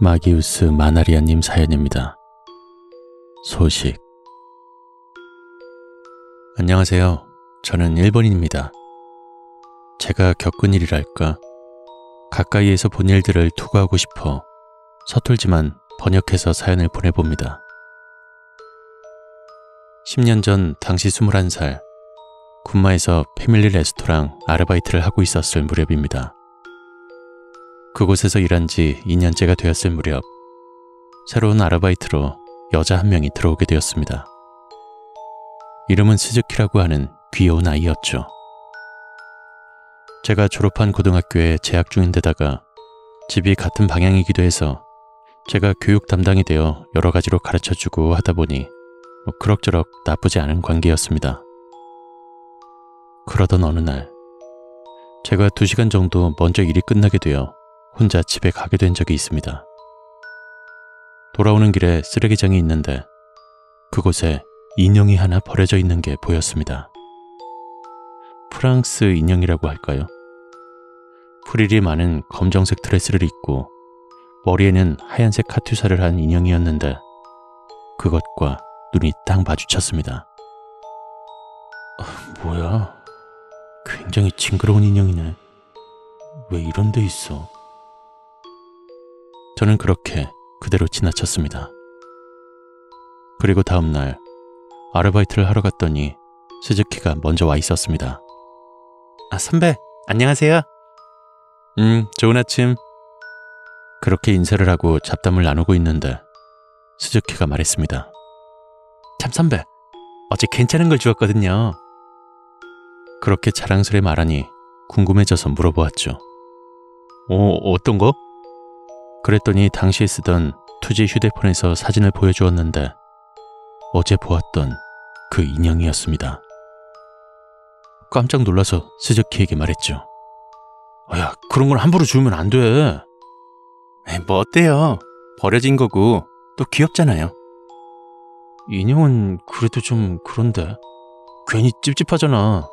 마기우스 마나리아님 사연입니다. 소식. 안녕하세요. 저는 일본인입니다. 제가 겪은 일이랄까, 가까이에서 본 일들을 투구하고 싶어 서툴지만 번역해서 사연을 보내봅니다. 10년 전 당시 21살, 군마에서 패밀리 레스토랑 아르바이트를 하고 있었을 무렵입니다. 그곳에서 일한 지 2년째가 되었을 무렵, 새로운 아르바이트로 여자 한 명이 들어오게 되었습니다. 이름은 스즈키라고 하는 귀여운 아이였죠. 제가 졸업한 고등학교에 재학 중인데다가 집이 같은 방향이기도 해서 제가 교육 담당이 되어 여러 가지로 가르쳐주고 하다 보니 그럭저럭 나쁘지 않은 관계였습니다. 그러던 어느 날, 제가 2시간 정도 먼저 일이 끝나게 되어 혼자 집에 가게 된 적이 있습니다. 돌아오는 길에 쓰레기장이 있는데 그곳에 인형이 하나 버려져 있는 게 보였습니다. 프랑스 인형이라고 할까요? 프릴이 많은 검정색 드레스를 입고 머리에는 하얀색 카투사를 한 인형이었는데 그것과 눈이 딱 마주쳤습니다. 뭐야? 굉장히 징그러운 인형이네. 왜 이런 데 있어? 저는 그렇게 그대로 지나쳤습니다. 그리고 다음날 아르바이트를 하러 갔더니 스즈키가 먼저 와 있었습니다. 선배, 안녕하세요. 좋은 아침. 그렇게 인사를 하고 잡담을 나누고 있는데 스즈키가 말했습니다. 참 선배, 어제 괜찮은 걸 주었거든요. 그렇게 자랑스레 말하니 궁금해져서 물어보았죠. 어떤 거? 그랬더니 당시에 쓰던 2G 휴대폰에서 사진을 보여주었는데 어제 보았던 그 인형이었습니다. 깜짝 놀라서 스즈키에게 말했죠. 야, 그런 걸 함부로 주면 안 돼. 뭐 어때요? 버려진 거고 또 귀엽잖아요. 인형은 그래도 좀 그런데 괜히 찝찝하잖아.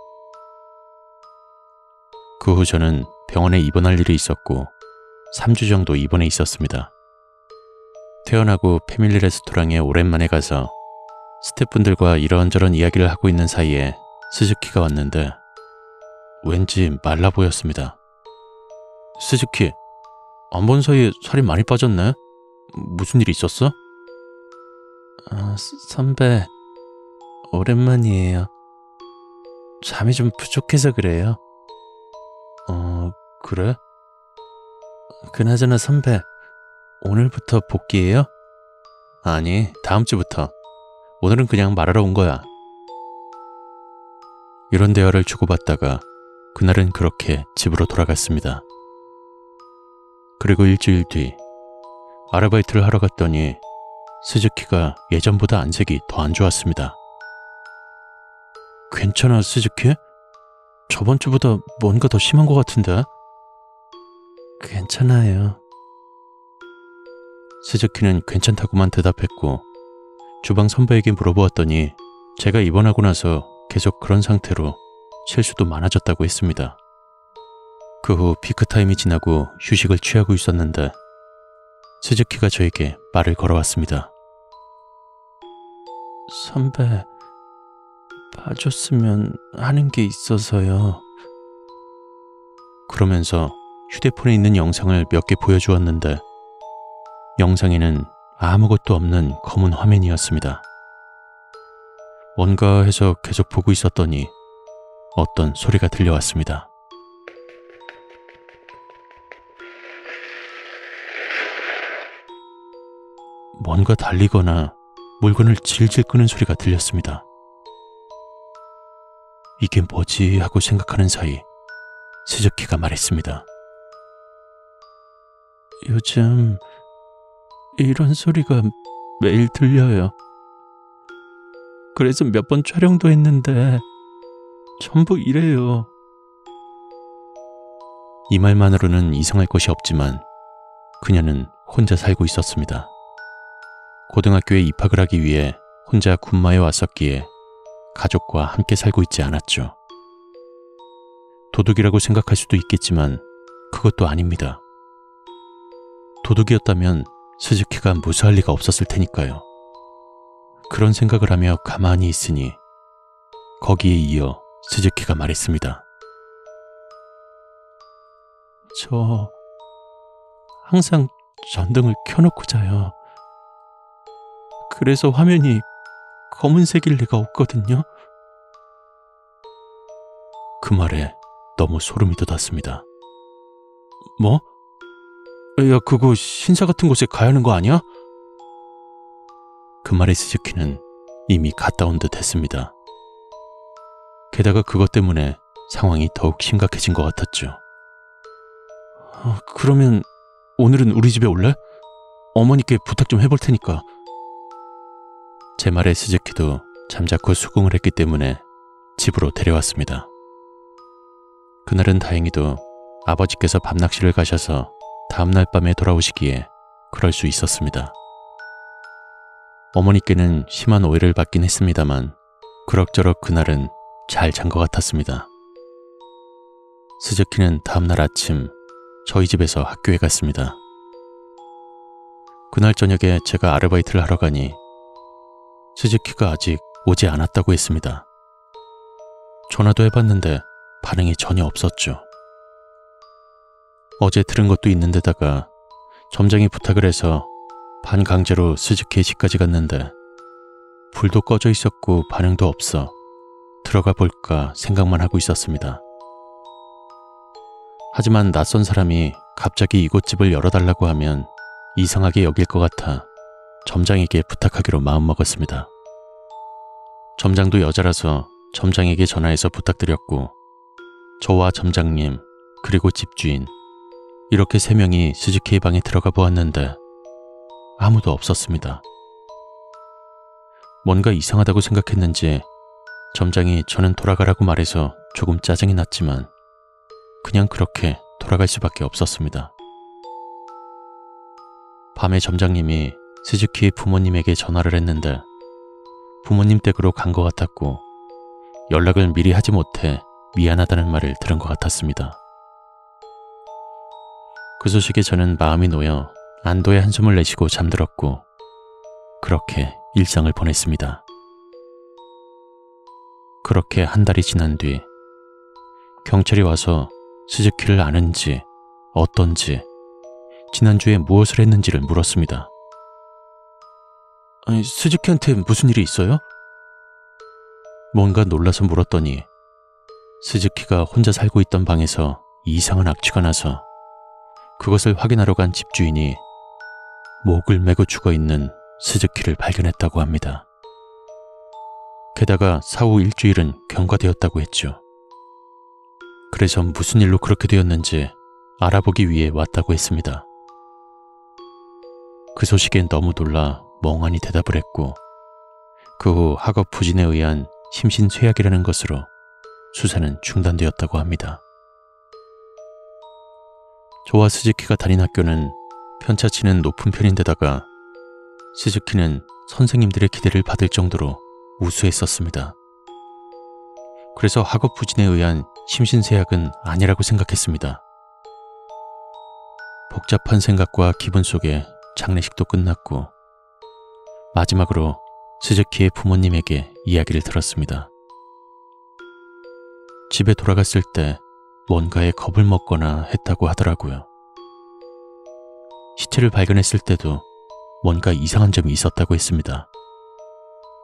그 후 저는 병원에 입원할 일이 있었고 3주 정도 입원해 있었습니다. 퇴원하고 패밀리 레스토랑에 오랜만에 가서 스태프분들과 이런저런 이야기를 하고 있는 사이에 스즈키가 왔는데 왠지 말라 보였습니다. 스즈키, 안 본 사이에 살이 많이 빠졌네? 무슨 일 있었어? 선배, 오랜만이에요. 잠이 좀 부족해서 그래요. 그래? 그나저나 선배, 오늘부터 복귀해요? 아니, 다음 주부터. 오늘은 그냥 말하러 온 거야. 이런 대화를 주고받다가 그날은 그렇게 집으로 돌아갔습니다. 그리고 일주일 뒤 아르바이트를 하러 갔더니 스즈키가 예전보다 안색이 더 안 좋았습니다. 괜찮아, 스즈키? 저번 주보다 뭔가 더 심한 것 같은데? 괜찮아요. 스즈키는 괜찮다고만 대답했고 주방 선배에게 물어보았더니 제가 입원하고 나서 계속 그런 상태로 실수도 많아졌다고 했습니다. 그 후 피크타임이 지나고 휴식을 취하고 있었는데 스즈키가 저에게 말을 걸어왔습니다. 선배, 봐줬으면 하는 게 있어서요. 그러면서 휴대폰에 있는 영상을 몇 개 보여주었는데 영상에는 아무것도 없는 검은 화면이었습니다. 뭔가 해서 계속 보고 있었더니 어떤 소리가 들려왔습니다. 뭔가 달리거나 물건을 질질 끄는 소리가 들렸습니다. 이게 뭐지 하고 생각하는 사이 스즈키가 말했습니다. 요즘 이런 소리가 매일 들려요. 그래서 몇 번 촬영도 했는데 전부 이래요. 이 말만으로는 이상할 것이 없지만 그녀는 혼자 살고 있었습니다. 고등학교에 입학을 하기 위해 혼자 군마에 왔었기에 가족과 함께 살고 있지 않았죠. 도둑이라고 생각할 수도 있겠지만 그것도 아닙니다. 도둑이었다면 스즈키가 무사할 리가 없었을 테니까요. 그런 생각을 하며 가만히 있으니 거기에 이어 스즈키가 말했습니다. 저 항상 전등을 켜놓고 자요. 그래서 화면이 검은색일 리가 없거든요. 그 말에 너무 소름이 돋았습니다. 뭐? 야, 그거 신사 같은 곳에 가야 하는 거 아니야? 그 말에 스즈키는 이미 갔다 온 듯 했습니다. 게다가 그것 때문에 상황이 더욱 심각해진 것 같았죠. 그러면 오늘은 우리 집에 올래? 어머니께 부탁 좀 해볼 테니까. 제 말에 스즈키도 잠자코 수긍을 했기 때문에 집으로 데려왔습니다. 그날은 다행히도 아버지께서 밤낚시를 가셔서 다음날 밤에 돌아오시기에 그럴 수 있었습니다. 어머니께는 심한 오해를 받긴 했습니다만 그럭저럭 그날은 잘 잔 것 같았습니다. 스즈키는 다음날 아침 저희 집에서 학교에 갔습니다. 그날 저녁에 제가 아르바이트를 하러 가니 스즈키가 아직 오지 않았다고 했습니다. 전화도 해봤는데 반응이 전혀 없었죠. 어제 들은 것도 있는데다가 점장이 부탁을 해서 반강제로 스즈키의 집까지 갔는데 불도 꺼져 있었고 반응도 없어 들어가 볼까 생각만 하고 있었습니다. 하지만 낯선 사람이 갑자기 이곳 집을 열어달라고 하면 이상하게 여길 것 같아 점장에게 부탁하기로 마음먹었습니다. 점장도 여자라서 점장에게 전화해서 부탁드렸고 저와 점장님 그리고 집주인 이렇게 3명이 스즈키의 방에 들어가 보았는데 아무도 없었습니다. 뭔가 이상하다고 생각했는지 점장이 저는 돌아가라고 말해서 조금 짜증이 났지만 그냥 그렇게 돌아갈 수밖에 없었습니다. 밤에 점장님이 스즈키의 부모님에게 전화를 했는데 부모님 댁으로 간 것 같았고 연락을 미리 하지 못해 미안하다는 말을 들은 것 같았습니다. 그 소식에 저는 마음이 놓여 안도의 한숨을 내쉬고 잠들었고 그렇게 일상을 보냈습니다. 그렇게 한 달이 지난 뒤 경찰이 와서 스즈키를 아는지 어떤지 지난주에 무엇을 했는지를 물었습니다. 아니, 스즈키한테 무슨 일이 있어요? 뭔가 놀라서 물었더니 스즈키가 혼자 살고 있던 방에서 이상한 악취가 나서 그것을 확인하러 간 집주인이 목을 메고 죽어있는 스즈키를 발견했다고 합니다. 게다가 사후 일주일은 경과되었다고 했죠. 그래서 무슨 일로 그렇게 되었는지 알아보기 위해 왔다고 했습니다. 그 소식엔 너무 놀라 멍하니 대답을 했고 그 후 학업 부진에 의한 심신쇠약이라는 것으로 수사는 중단되었다고 합니다. 저와 스즈키가 다닌 학교는 편차치는 높은 편인데다가 스즈키는 선생님들의 기대를 받을 정도로 우수했었습니다. 그래서 학업 부진에 의한 심신쇠약은 아니라고 생각했습니다. 복잡한 생각과 기분 속에 장례식도 끝났고 마지막으로 스즈키의 부모님에게 이야기를 들었습니다. 집에 돌아갔을 때 뭔가에 겁을 먹거나 했다고 하더라고요. 시체를 발견했을 때도 뭔가 이상한 점이 있었다고 했습니다.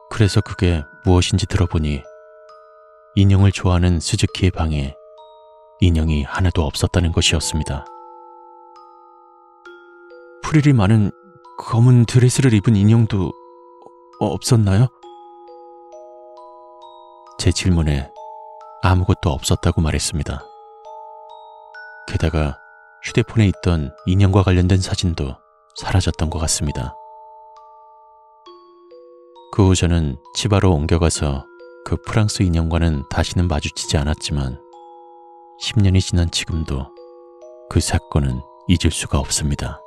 그래서 그게 무엇인지 들어보니 인형을 좋아하는 스즈키의 방에 인형이 하나도 없었다는 것이었습니다. 프릴이 많은 검은 드레스를 입은 인형도 없었나요? 제 질문에 아무것도 없었다고 말했습니다. 게다가 휴대폰에 있던 인형과 관련된 사진도 사라졌던 것 같습니다. 그 후 저는 치바로 옮겨가서 그 프랑스 인형과는 다시는 마주치지 않았지만 10년이 지난 지금도 그 사건은 잊을 수가 없습니다.